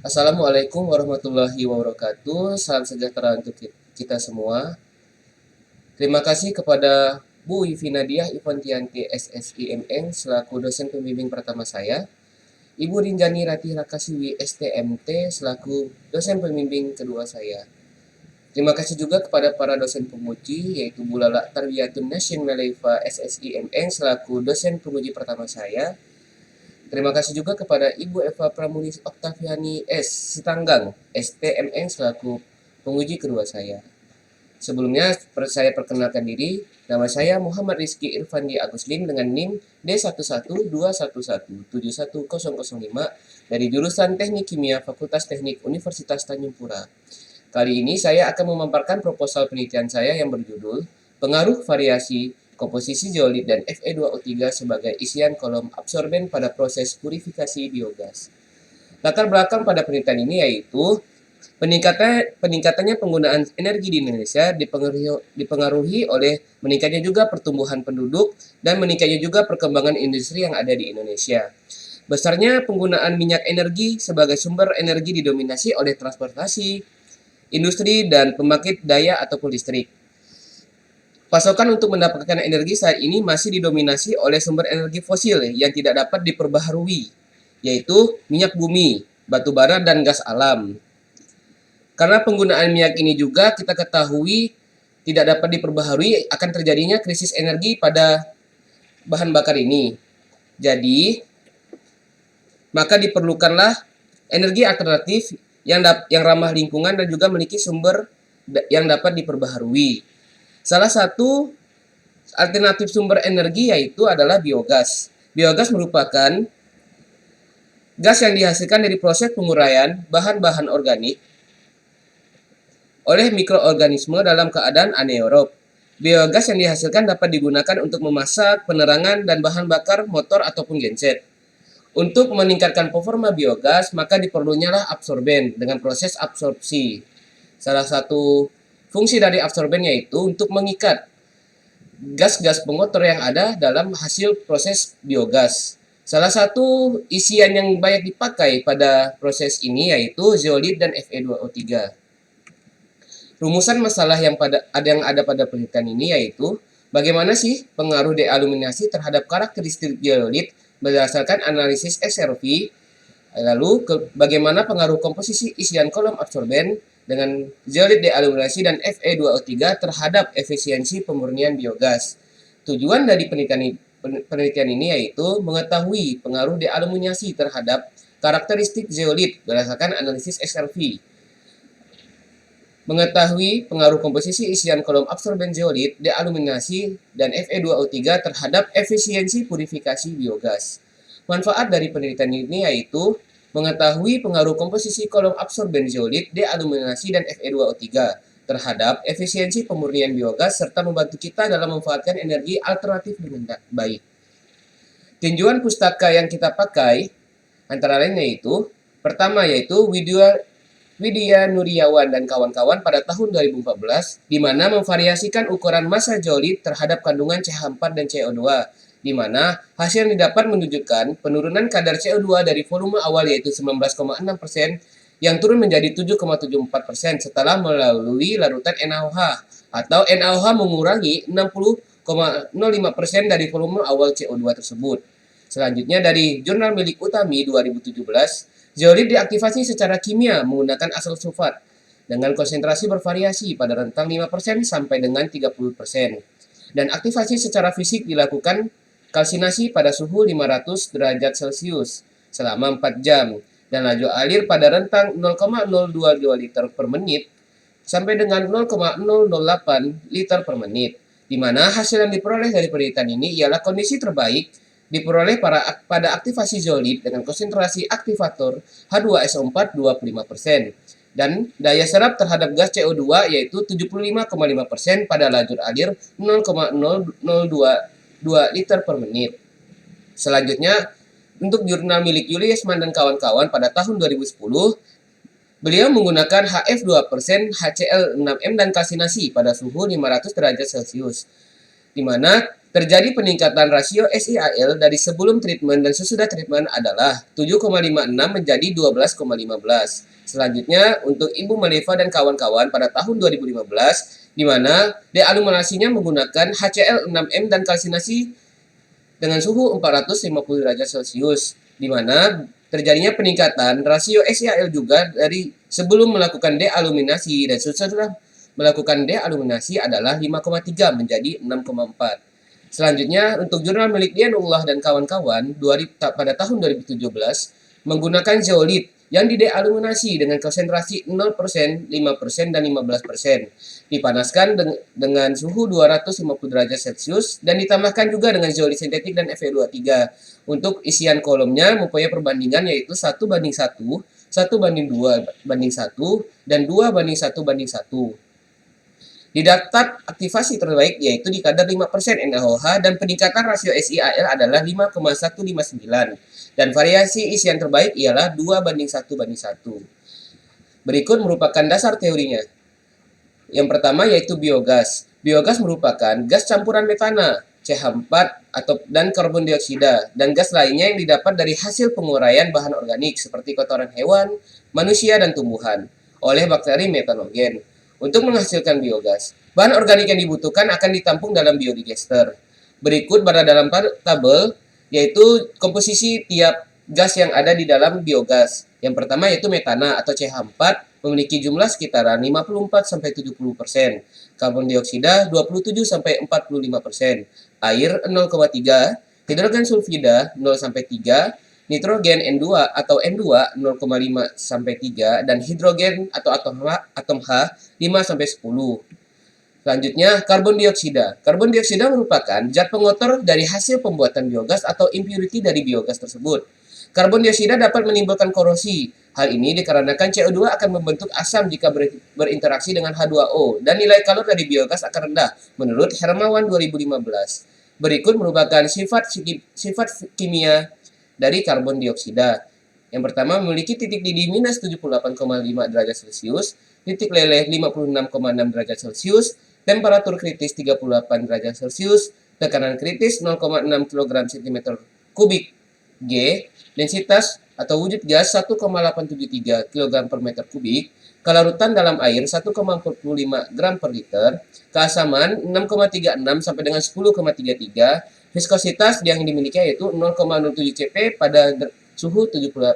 Assalamualaikum warahmatullahi wabarakatuh. Salam sejahtera untuk kita semua. Terima kasih kepada Bu Wifi Nadiah Ivantianti SSIMN selaku dosen pembimbing pertama saya, Ibu Rinjani Ratih Rakasiwi STMT selaku dosen pembimbing kedua saya. Terima kasih juga kepada para dosen penguji yaitu Bu Lala Tarbiyatun Nasyin Melaifa SSIMN selaku dosen penguji pertama saya. Terima kasih juga kepada Ibu Eva Pramunis Oktaviani S. Sitanggang, STMN selaku penguji kedua saya. Sebelumnya, saya perkenalkan diri. Nama saya Muhammad Rizky Irfandi Agustin dengan NIM D11211711005 dari jurusan Teknik Kimia Fakultas Teknik Universitas Tanjung Pura. Kali ini saya akan memaparkan proposal penelitian saya yang berjudul Pengaruh Variasi Komposisi Zeolit dan Fe2O3 sebagai isian kolom absorben pada proses purifikasi biogas. Latar belakang pada penelitian ini yaitu peningkatannya penggunaan energi di Indonesia dipengaruhi oleh meningkatnya juga pertumbuhan penduduk dan meningkatnya juga perkembangan industri yang ada di Indonesia. Besarnya penggunaan minyak energi sebagai sumber energi didominasi oleh transportasi, industri, dan pembangkit daya ataupun listrik. Pasokan untuk mendapatkan energi saat ini masih didominasi oleh sumber energi fosil yang tidak dapat diperbaharui, yaitu minyak bumi, batu bara, dan gas alam. Karena penggunaan minyak ini juga kita ketahui tidak dapat diperbaharui, akan terjadinya krisis energi pada bahan bakar ini. Jadi, maka diperlukanlah energi alternatif yang ramah lingkungan dan juga memiliki sumber yang dapat diperbaharui. Salah satu alternatif sumber energi yaitu adalah biogas. Biogas merupakan gas yang dihasilkan dari proses penguraian bahan-bahan organik oleh mikroorganisme dalam keadaan anaerob. Biogas yang dihasilkan dapat digunakan untuk memasak, penerangan, dan bahan bakar motor ataupun genset. Untuk meningkatkan performa biogas, maka diperlunyalah absorben dengan proses absorpsi. Salah satu fungsi dari absorben yaitu untuk mengikat gas-gas pengotor yang ada dalam hasil proses biogas. Salah satu isian yang banyak dipakai pada proses ini yaitu zeolit dan Fe2O3. Rumusan masalah yang ada pada penelitian ini yaitu bagaimana sih pengaruh dealuminasi terhadap karakteristik zeolit berdasarkan analisis XRV. Lalu bagaimana pengaruh komposisi isian kolom absorben dengan zeolit dealuminasi dan Fe2O3 terhadap efisiensi pemurnian biogas. Tujuan dari penelitian ini yaitu mengetahui pengaruh dealuminasi terhadap karakteristik zeolit berdasarkan analisis XRV. Mengetahui pengaruh komposisi isian kolom absorben zeolit, dealuminasi, dan Fe2O3 terhadap efisiensi purifikasi biogas. Manfaat dari penelitian ini yaitu mengetahui pengaruh komposisi kolom absorben zeolit, dealuminasi, dan Fe2O3 terhadap efisiensi pemurnian biogas serta membantu kita dalam memanfaatkan energi alternatif dengan baik. Tinjauan pustaka yang kita pakai antara lain yaitu pertama yaitu Widya Nuriawan dan kawan-kawan pada tahun 2014 di mana memvariasikan ukuran massa zeolit terhadap kandungan CH4 dan CO2 di mana hasil yang didapat menunjukkan penurunan kadar CO2 dari volume awal yaitu 19,6% yang turun menjadi 7,74% setelah melalui larutan NaOH atau NaOH mengurangi 60,05% dari volume awal CO2 tersebut. Selanjutnya dari Jurnal Milik Utami 2017, zeolit diaktifasi secara kimia menggunakan asal sulfat dengan konsentrasi bervariasi pada rentang 5% sampai dengan 30%. Dan aktivasi secara fisik dilakukan kalsinasi pada suhu 500 derajat Celcius selama 4 jam dan laju alir pada rentang 0,022 liter per menit sampai dengan 0,008 liter per menit. Di mana hasil yang diperoleh dari penelitian ini ialah kondisi terbaik diperoleh pada aktivasi zeolit dengan konsentrasi aktivator H2SO4 25% dan daya serap terhadap gas CO2 yaitu 75,5% pada lajur alir 0,002 liter per menit. Selanjutnya, untuk jurnal milik Juliusman dan kawan-kawan pada tahun 2010, beliau menggunakan HF2%, HCl6M dan kalsinasi pada suhu 500 derajat Celcius, di mana Terjadi peningkatan rasio SIAL dari sebelum treatment dan sesudah treatment adalah 7,56 menjadi 12,15. Selanjutnya, untuk Ibu Maleva dan kawan-kawan pada tahun 2015, di mana dealuminasinya menggunakan HCl6M dan kalsinasi dengan suhu 450 derajat Celcius, di mana terjadinya peningkatan rasio SIAL juga dari sebelum melakukan dealuminasi dan sesudah melakukan dealuminasi adalah 5,3 menjadi 6,4. Selanjutnya, untuk jurnal milik Dianullah dan kawan-kawan pada tahun 2017 menggunakan zeolit yang didealuminasi dengan konsentrasi 0%, 5%, dan 15%. Dipanaskan dengan suhu 250 derajat Celcius dan ditambahkan juga dengan zeolit sintetik dan Fe23. Untuk isian kolomnya mempunyai perbandingan yaitu 1:1, 1:2:1, dan 2:1:1. Di daftar aktivasi terbaik yaitu di kadar 5% NaOH dan peningkatan rasio SIAL adalah 5,159 dan variasi isian terbaik ialah 2:1:1. Berikut merupakan dasar teorinya. Yang pertama yaitu biogas. Biogas merupakan gas campuran metana, CH4 dan karbon dioksida dan gas lainnya yang didapat dari hasil penguraian bahan organik seperti kotoran hewan, manusia, dan tumbuhan oleh bakteri metanogen. Untuk menghasilkan biogas, bahan organik yang dibutuhkan akan ditampung dalam biodigester. Berikut pada dalam tabel yaitu komposisi tiap gas yang ada di dalam biogas. Yang pertama yaitu metana atau CH4 memiliki jumlah sekitaran 54-70%, karbon dioksida 27-45%, air 0,3, hidrogen sulfida 0-3, nitrogen N2 atau N2 0,5-3 dan hidrogen atau atom H 5-10. Selanjutnya, karbon dioksida. Karbon dioksida merupakan zat pengotor dari hasil pembuatan biogas atau impurity dari biogas tersebut. Karbon dioksida dapat menimbulkan korosi. Hal ini dikarenakan CO2 akan membentuk asam jika berinteraksi dengan H2O dan nilai kalor dari biogas akan rendah menurut Hermawan 2015. Berikut merupakan sifat kimia dari karbon dioksida. Yang pertama memiliki titik didih minus 78,5 derajat Celcius, titik leleh 56,6 derajat Celcius, temperatur kritis 38 derajat Celcius, tekanan kritis 0,6 kg cm kubik G, densitas atau wujud gas 1,873 kg per meter kubik, kelarutan dalam air 1,45 gram per liter, keasaman 6,36 sampai dengan 10,33, viskositas yang dimiliki yaitu 0,07 cp pada suhu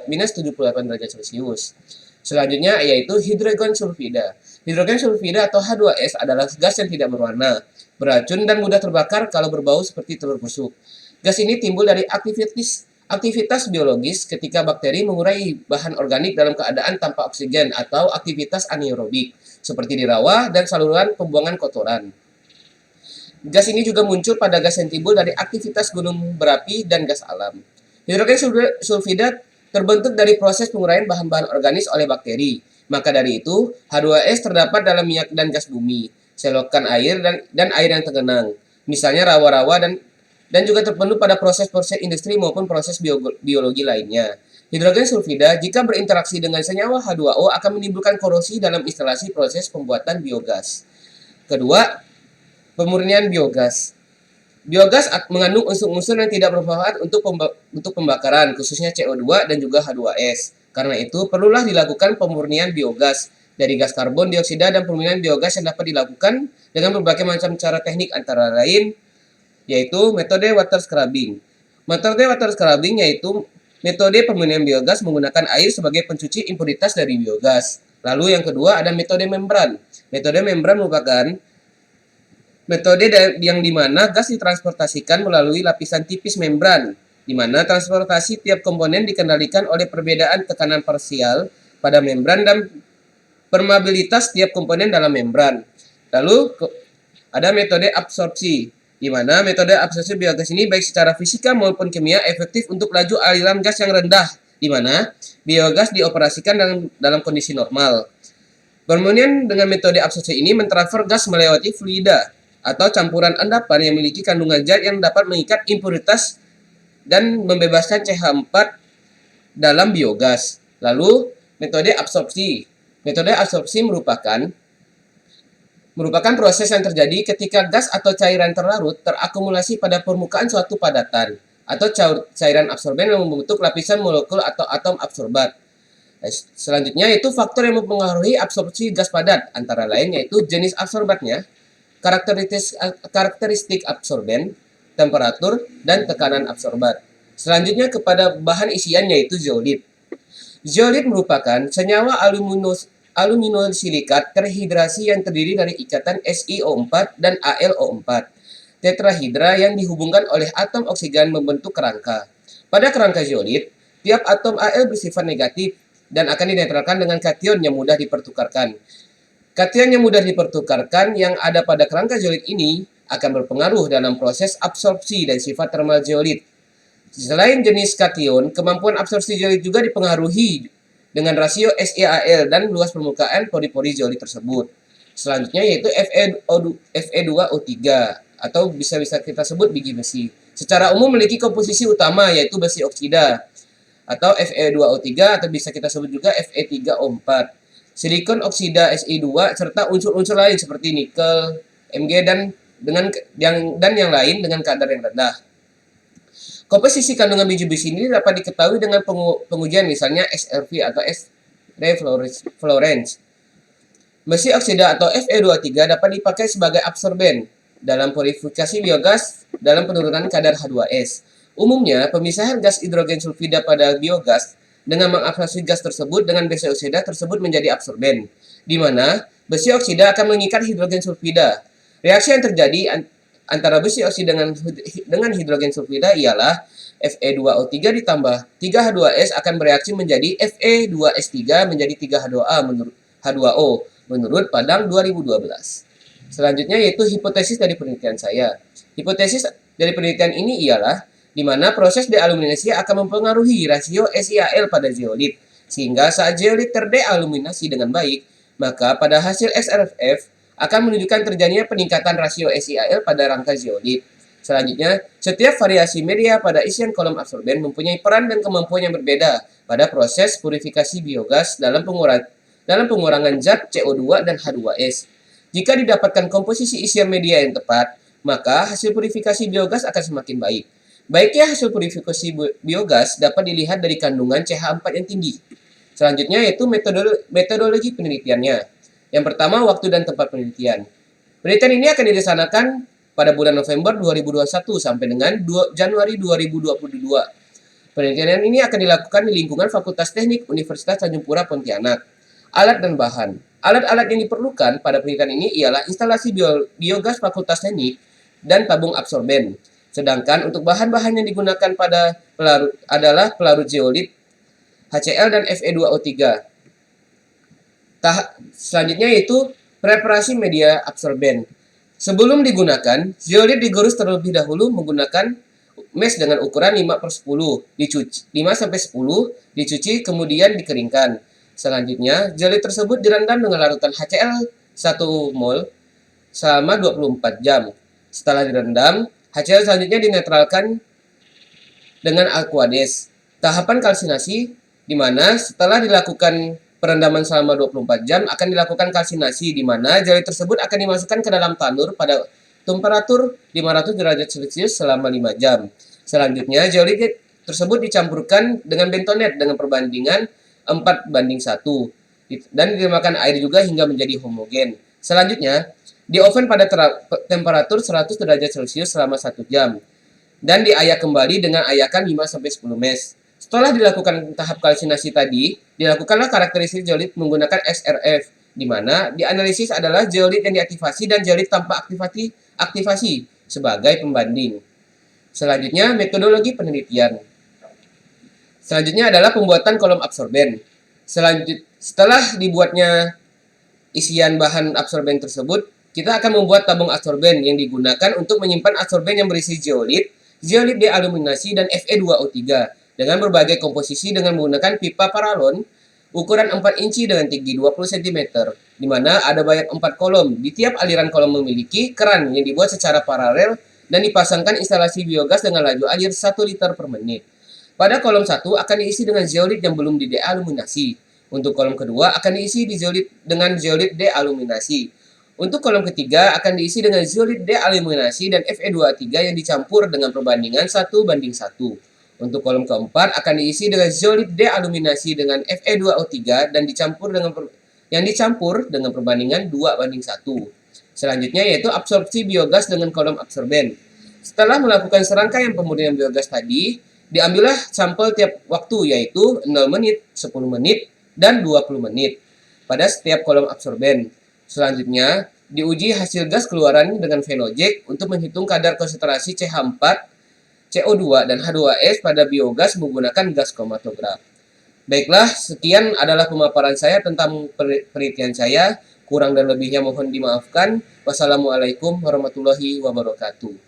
minus 78 derajat Celcius. Selanjutnya yaitu hidrogen sulfida. Hidrogen sulfida atau H2S adalah gas yang tidak berwarna, beracun dan mudah terbakar kalau berbau seperti telur busuk. Gas ini timbul dari aktivitas biologis ketika bakteri mengurai bahan organik dalam keadaan tanpa oksigen atau aktivitas anaerobik, seperti di rawa dan saluran pembuangan kotoran. Gas ini juga muncul pada gas yang timbul dari aktivitas gunung berapi dan gas alam. Hidrogen sulfida terbentuk dari proses penguraian bahan-bahan organis oleh bakteri. Maka dari itu, H2S terdapat dalam minyak dan gas bumi, selokan air dan air yang tergenang. Misalnya rawa-rawa dan juga terpenuh pada proses-proses industri maupun proses biologi lainnya. Hidrogen sulfida jika berinteraksi dengan senyawa H2O akan menimbulkan korosi dalam instalasi proses pembuatan biogas. Kedua, pemurnian biogas. Biogas mengandung unsur-unsur yang tidak bermanfaat untuk pembakaran, khususnya CO2 dan juga H2S. Karena itu, perlulah dilakukan pemurnian biogas dari gas karbon dioksida dan pemurnian biogas yang dapat dilakukan dengan berbagai macam cara teknik antara lain yaitu metode water scrubbing. Metode water scrubbing yaitu metode pemurnian biogas menggunakan air sebagai pencuci impuritas dari biogas. Lalu yang kedua ada metode membran. Metode membran merupakan metode yang dimana gas ditransportasikan melalui lapisan tipis membran, di mana transportasi tiap komponen dikendalikan oleh perbedaan tekanan parsial pada membran dan permeabilitas tiap komponen dalam membran. Lalu ada metode absorpsi, di mana metode absorpsi biogas ini baik secara fisika maupun kimia efektif untuk laju aliran gas yang rendah, di mana biogas dioperasikan dalam kondisi normal. Pemurnian dengan metode absorpsi ini mentransfer gas melewati fluida atau campuran endapan yang memiliki kandungan zat yang dapat mengikat impuritas dan membebaskan CH4 dalam biogas. Lalu, metode absorpsi. Metode absorpsi merupakan merupakan proses yang terjadi ketika gas atau cairan terlarut terakumulasi pada permukaan suatu padatan atau cairan absorben yang membentuk lapisan molekul atau atom absorbat. Selanjutnya yaitu faktor yang mempengaruhi absorpsi gas padat, antara lain yaitu jenis absorbatnya, karakteristik absorben, temperatur, dan tekanan absorbat. Selanjutnya kepada bahan isian yaitu zeolit. Zeolit merupakan senyawa aluminosilikat terhidrasi yang terdiri dari ikatan SiO4 dan AlO4 tetrahidra yang dihubungkan oleh atom oksigen membentuk kerangka. Pada kerangka zeolit, tiap atom Al bersifat negatif dan akan dinetralkan dengan kation yang mudah dipertukarkan. Kation yang mudah dipertukarkan yang ada pada kerangka zeolit ini akan berpengaruh dalam proses absorpsi dan sifat termal zeolit. Selain jenis kation, kemampuan absorpsi zeolit juga dipengaruhi dengan rasio SiAl dan luas permukaan pori-pori zeolit tersebut. Selanjutnya yaitu Fe2O3 atau bisa kita sebut biji besi. Secara umum memiliki komposisi utama yaitu besi oksida atau Fe2O3 atau bisa kita sebut juga Fe3O4. Silikon oksida Si2 serta unsur-unsur lain seperti nikel, Mg dan yang lain dengan kadar yang rendah. Komposisi kandungan biji besi ini dapat diketahui dengan pengujian misalnya SRV atau X-ray fluorescence. Besi oksida atau Fe2O3 dapat dipakai sebagai absorben dalam purifikasi biogas dalam penurunan kadar H2S. Umumnya, pemisahan gas hidrogen sulfida pada biogas dengan mengabsorpsi gas tersebut dengan besi oksida tersebut menjadi absorben, di mana besi oksida akan mengikat hidrogen sulfida. Reaksi yang terjadi antara besi oksida dengan hidrogen sulfida ialah Fe2O3 ditambah 3H2S akan bereaksi menjadi Fe2S3 menjadi 3H2O menurut Padang 2012. Selanjutnya yaitu hipotesis dari penelitian saya. Hipotesis dari penelitian ini ialah di mana proses dealuminasi akan mempengaruhi rasio SiAl pada zeolit, sehingga saat zeolit terdealuminasi dengan baik, maka pada hasil XRF akan menunjukkan terjadinya peningkatan rasio SiAl pada rangka zeolit. Selanjutnya, setiap variasi media pada isian kolom absorben mempunyai peran dan kemampuan yang berbeda pada proses purifikasi biogas dalam pengurangan zat CO2 dan H2S. Jika didapatkan komposisi isian media yang tepat, maka hasil purifikasi biogas akan semakin baik. Baiknya hasil purifikasi biogas dapat dilihat dari kandungan CH4 yang tinggi. Selanjutnya yaitu metodologi penelitiannya. Yang pertama, waktu dan tempat penelitian. Penelitian ini akan dilaksanakan pada bulan November 2021 sampai dengan Januari 2022. Penelitian ini akan dilakukan di lingkungan Fakultas Teknik Universitas Tanjung Pura Pontianak. Alat dan bahan. Alat-alat yang diperlukan pada penelitian ini ialah instalasi biogas Fakultas Teknik dan tabung absorben. Sedangkan untuk bahan-bahan yang digunakan pada pelarut adalah pelarut zeolit, HCl dan Fe2O3. Selanjutnya yaitu preparasi media absorben. Sebelum digunakan, zeolit digorus terlebih dahulu menggunakan mesh dengan ukuran 5/10, 5-10, dicuci kemudian dikeringkan. Selanjutnya, zeolit tersebut direndam dengan larutan HCl 1 mol selama 24 jam. Setelah direndam, HCl selanjutnya dinetralkan dengan aqueous. Tahapan kalsinasi di mana setelah dilakukan perendaman selama 24 jam akan dilakukan kalsinasi di mana zeolit tersebut akan dimasukkan ke dalam tanur pada temperatur 500 derajat Celcius selama 5 jam. Selanjutnya, zeolit tersebut dicampurkan dengan bentonat dengan perbandingan 4:1 dan ditambahkan air juga hingga menjadi homogen. Selanjutnya, di oven pada temperatur 100 derajat Celcius selama 1 jam dan diayak kembali dengan ayakan 5-10 mesh. Setelah dilakukan tahap kalsinasi tadi, dilakukanlah karakteristik zeolit menggunakan XRF, di mana dianalisis adalah zeolit yang diaktifasi dan zeolit tanpa aktivasi sebagai pembanding. Selanjutnya, metodologi penelitian. Selanjutnya adalah pembuatan kolom absorben. Setelah dibuatnya isian bahan absorben tersebut, kita akan membuat tabung absorben yang digunakan untuk menyimpan absorben yang berisi zeolit dealuminasi, dan Fe2O3 dengan berbagai komposisi dengan menggunakan pipa paralon ukuran 4 inci dengan tinggi 20 cm, di mana ada banyak 4 kolom. Di tiap aliran kolom memiliki keran yang dibuat secara paralel dan dipasangkan instalasi biogas dengan laju air 1 liter per menit. Pada kolom 1 akan diisi dengan zeolit yang belum didealuminasi. Untuk kolom kedua akan diisi dengan zeolit dealuminasi. Untuk kolom ketiga akan diisi dengan zeolit dealuminasi dan Fe2O3 yang dicampur dengan perbandingan 1:1. Untuk kolom keempat akan diisi dengan zeolit dealuminasi dengan Fe2O3 dan yang dicampur dengan perbandingan 2:1. Selanjutnya yaitu absorpsi biogas dengan kolom absorben. Setelah melakukan serangkaian pemurnian biogas tadi, diambillah sampel tiap waktu yaitu 0 menit, 10 menit, dan 20 menit pada setiap kolom absorben. Selanjutnya, diuji hasil gas keluaran dengan Venoject untuk menghitung kadar konsentrasi CH4, CO2, dan H2S pada biogas menggunakan gas kromatograf. Baiklah, sekian adalah pemaparan saya tentang penelitian saya. Kurang dan lebihnya mohon dimaafkan. Wassalamualaikum warahmatullahi wabarakatuh.